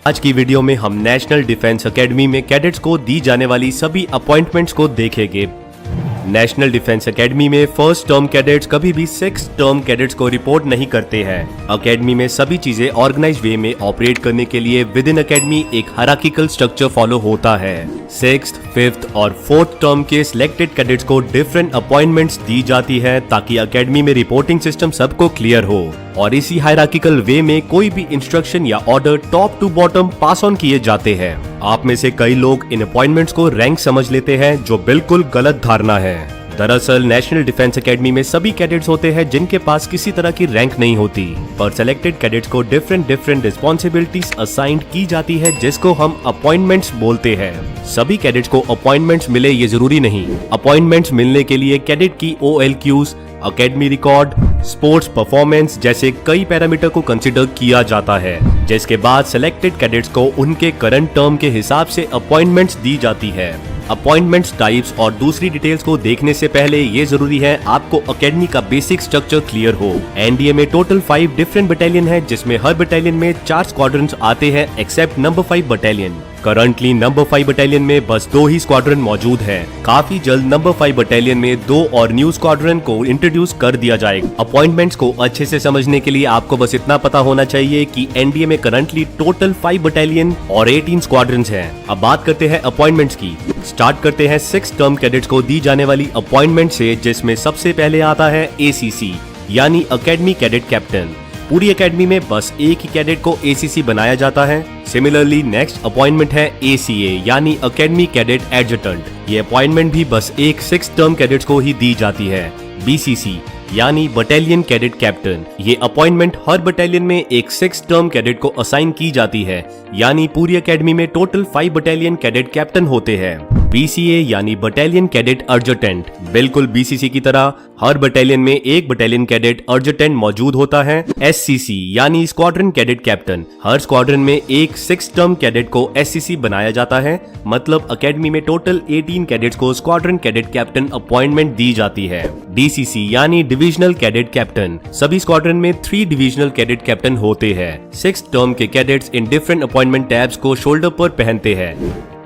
आज की वीडियो में हम नेशनल डिफेंस एकेडमी में कैडेट्स को दी जाने वाली सभी अपॉइंटमेंट्स को देखेंगे। नेशनल डिफेंस एकेडमी में फर्स्ट टर्म कैडेट्स कभी भी 6 टर्म कैडेट्स को रिपोर्ट नहीं करते हैं। एकेडमी में सभी चीजें ऑर्गेनाइज वे में ऑपरेट करने के लिए विद इन एकेडमी एक हायरार्किकल स्ट्रक्चर फॉलो होता है। 6th, 5th और 4th टर्म के सिलेक्टेड कैडेट्स को डिफरेंट अपॉइंटमेंट्स दी जाती है ताकि एकेडमी में रिपोर्टिंग सिस्टम सबको क्लियर हो और इसी हायरार्किकल वे में कोई भी इंस्ट्रक्शन या order top to bottom pass on किए जाते हैं। आप में से कई लोग इन अपॉइंटमेंट्स को रैंक समझ लेते हैं, जो बिल्कुल गलत धारणा है। दरअसल नेशनल डिफेंस एकेडमी में सभी कैडेट्स होते हैं जिनके पास किसी तरह की रैंक नहीं होती, पर सिलेक्टेड कैडेट्स को डिफरेंट रिस्पॉन्सिबिलिटीज असाइंड की जाती है जिसको हम अपॉइंटमेंट्स बोलते हैं। सभी कैडेट्स को अपॉइंटमेंट्स मिले ये जरूरी नहीं। अपॉइंटमेंट्स मिलने के लिए कैडेट की OLQs, academy record, sports performance जैसे कई पैरामीटर को कंसिडर किया जाता है, जिसके बाद सिलेक्टेड कैडेट्स को उनके करंट टर्म के हिसाब से अपॉइंटमेंट्स दी जाती है। अपॉइंटमेंट्स टाइप्स और दूसरी डिटेल्स को देखने से पहले ये जरूरी है आपको एकेडमी का बेसिक स्ट्रक्चर क्लियर हो। एनडीए में टोटल 5 डिफरेंट बटालियन है, जिसमें हर बटालियन में 4 स्क्वाड्रंस आते हैं except number 5 battalion. Currently number 5 battalion में बस 2 ही स्क्वाड्रन मौजूद है। काफी जल्द नंबर 5 बटालियन में 2 और न्यू स्क्वाड्रन को इंट्रोड्यूस कर दिया जाएगा। अपॉइंटमेंट्स को अच्छे से समझने के लिए आपको बस इतना पता होना चाहिए कि एनडीए में करंटली टोटल 5 बटालियन और 18 स्क्वाड्रंस हैं। अब बात करते हैं अपॉइंटमेंट्स की। स्टार्ट करते हैं 6 टर्म कैडेट्स को दी जाने वाली अपॉइंटमेंट से, जिसमें सबसे पहले आता है ACC यानी एकेडमी कैडेट कैप्टन। पूरी एकेडमी में बस एक ही कैडेट को ACC बनाया जाता है। सिमिलरली नेक्स्ट अपॉइंटमेंट है ACA यानी एकेडमी कैडेट एडजटेंट। ये अपॉइंटमेंट भी बस एक 6 टर्म कैडेट्स को ही दी जाती है। BCC यानी बटालियन कैडेट कैप्टन। ये अपॉइंटमेंट हर बटालियन में एक 6 टर्म कैडेट को असाइन की जाती है, यानी पूरी एकेडमी में टोटल 5 बटालियन कैडेट कैप्टन होते हैं। BCA यानी बटालियन कैडेट एडजटेंट। बिल्कुल BCC की तरह हर बटालियन में एक बटालियन कैडेट एडजटेंट मौजूद होता है। SCC यानी स्क्वाड्रन कैडेट कैप्टन। हर स्क्वाड्रन में एक 6 टर्म कैडेट को SCC बनाया जाता है, मतलब एकेडमी में टोटल 18 कैडेट्स को स्क्वाड्रन कैडेट कैप्टन अपॉइंटमेंट दी जाती है। DCC यानी डिविजनल कैडेट कैप्टन। सभी स्क्वाड्रन में 3 डिविजनल कैडेट कैप्टन होते हैं। 6 टर्म के cadets in different appointment tabs को शोल्डर पर पहनते हैं।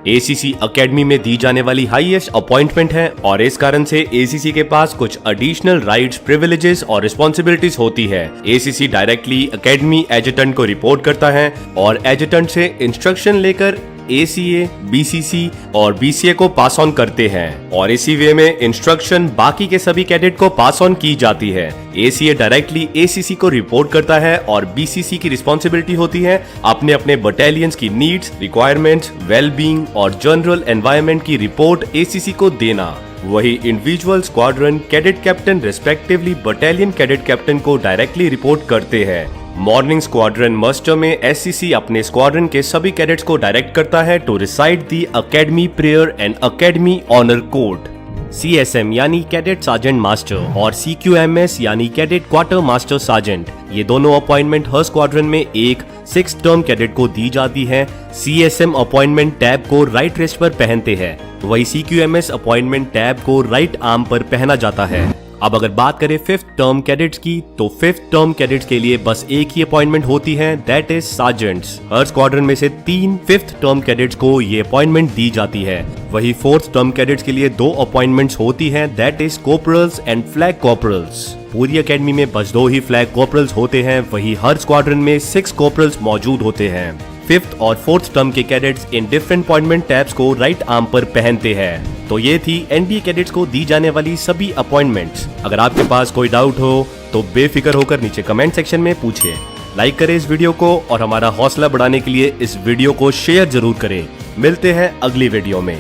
ACC एकेडमी में दी जाने वाली हाईएस्ट अपॉइंटमेंट है और इस कारण से ACC के पास कुछ एडिशनल राइट्स, प्रिविलेजेस और रिस्पॉन्सिबिलिटीज होती है। ACC डायरेक्टली एकेडमी एडजटेंट को रिपोर्ट करता है और एडजटेंट से इंस्ट्रक्शन लेकर ACA, BCC और BCA को पास ऑन करते हैं और इसी वे में इंस्ट्रक्शन बाकी के सभी कैडेट को पास ऑन की जाती है। ACA डायरेक्टली ACC को रिपोर्ट करता है और BCC की रिस्पॉन्सिबिलिटी होती है अपने अपने बटालियंस की नीड्स, रिक्वायरमेंट्स, वेलबींग और जनरल एनवायरनमेंट की रिपोर्ट ACC को देना। वही individual squadron cadet captain respectively battalion cadet captain को डायरेक्टली रिपोर्ट करते हैं। मॉर्निंग स्क्वाड्रन मस्टर में SCC अपने स्क्वाड्रन के सभी कैडेट्स को डायरेक्ट करता है to recite the academy prayer and academy honour code. CSM यानी कैडेट सार्जेंट मास्टर और CQMS यानी कैडेट क्वार्टर मास्टर सार्जेंट। ये दोनों अपॉइंटमेंट हर स्क्वाड्रन में एक 6 टर्म कैडेट को दी जाती है। CSM अपॉइंटमेंट टैब को राइट रिस्ट पर पहनते हैं, वही CQMS अपॉइंटमेंट टैब को राइट आर्म पर पहना जाता है। अब अगर बात करें 5th टर्म कैडेट्स की, तो 5th टर्म कैडेट्स के लिए बस एक ही अपॉइंटमेंट होती है, that is sergeants. Her squadron में से 3 5th टर्म कैडेट्स को ये अपॉइंटमेंट दी जाती है। वही 4th टर्म कैडेट्स के लिए 2 अपॉइंटमेंट्स होती हैं, दैट इज कॉर्पोरल्स एंड फ्लैग कॉर्पोरल्स। पूरी एकेडमी में बस 2 ही फ्लैग कॉर्पोरल्स होते हैं, वही हर स्क्वाड्रन में 6 कॉर्पोरल्स मौजूद होते हैं। 5th और 4th टर्म के cadets in different appointment tabs को राइट आर्म पर पहनते हैं। तो ये थी एनडीए कैडेट्स को दी जाने वाली सभी अपॉइंटमेंट्स। अगर आपके पास कोई डाउट हो तो बेफिक्र होकर नीचे कमेंट सेक्शन में पूछिए। लाइक करें इस वीडियो को और हमारा हौसला बढ़ाने के लिए इस वीडियो को शेयर जरूर करें। मिलते हैं अगली वीडियो में।